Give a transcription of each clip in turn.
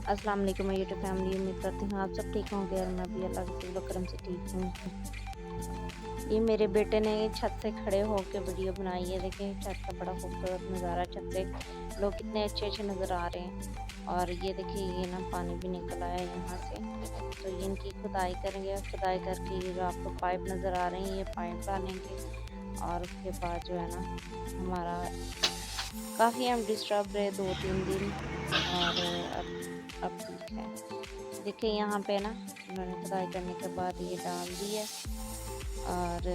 अस्सलाम वालेकुम my YouTube family. उम्मीद करती हूँ आप सब ठीक होंगे और मैं भी अल्लाह के फजल व करम से ठीक हूँ। ये मेरे बेटे ने छत से खड़े होकर वीडियो बनाई है। देखें छत का बड़ा खूबसूरत नज़ारा, छत से लोग कितने अच्छे अच्छे नज़र आ रहे हैं। और ये देखिए ये ना पानी भी निकल आया यहाँ से, तो ये इनकी खुदाई करेंगे। खुदाई करके ये जो आपको पाइप नज़र आ रही हैं ये पाइप डालेंगे। और उसके बाद जो है ना हमारा काफ़ी हम डिस्टर्ब रहे 2-3 दिन, और अब ठीक है। देखिए यहाँ पे ना उन्होंने खुदाई करने के बाद ये डाल दी है, और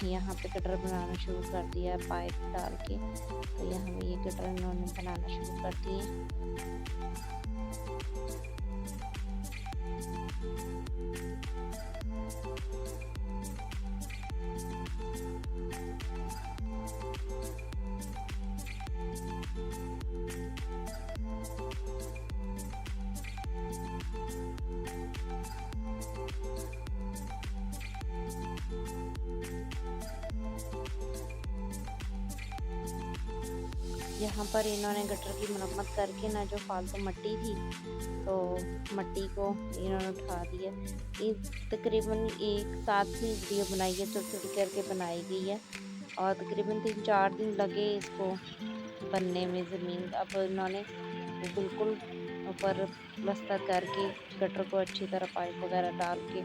यहाँ पे गटर बनाना शुरू कर दिया है पाइप डाल के। तो यहाँ पे ये गटर इन्होंने बनाना शुरू कर दिए। यहाँ पर इन्होंने गटर की मरम्मत करके ना जो फालतू मट्टी थी, तो मट्टी को इन्होंने उठा दिया। ये तकरीबन एक साथ ही वीडियो बनाई है, छोटी छोटी करके बनाई गई है, और तकरीबन 3-4 दिन लगे इसको बनने में। ज़मीन अब इन्होंने वो बिल्कुल ऊपर प्लस्तर करके गटर को अच्छी तरह पाइप वगैरह डाल के,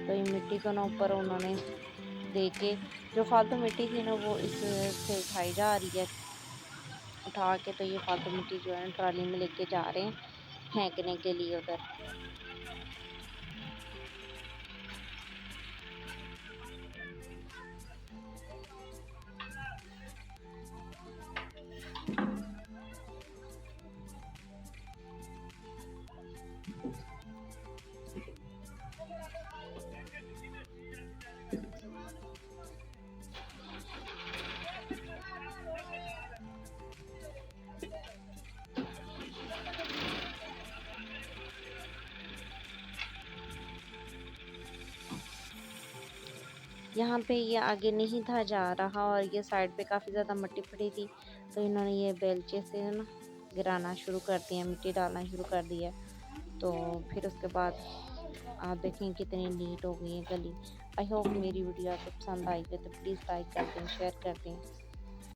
तो ये मिट्टी को ना ऊपर उन्होंने दे के, जो फालतू मिट्टी थी ना वो इस से उठाई जा रही है, उठा के। तो ये फालतू मिट्टी जो है ट्राली में लेके जा रहे हैं फेंकने के लिए उधर। यहाँ पे ये आगे नहीं था जा रहा, और ये साइड पे काफ़ी ज़्यादा मिट्टी पड़ी थी, तो इन्होंने ये बेलचे से ना गिराना शुरू कर दिया, मिट्टी डालना शुरू कर दिया। तो फिर उसके बाद आप देखें कितनी नीट हो गई है गली। आई होप मेरी वीडियो आपको पसंद आई है, तो प्लीज़ लाइक कर दें, शेयर कर दें।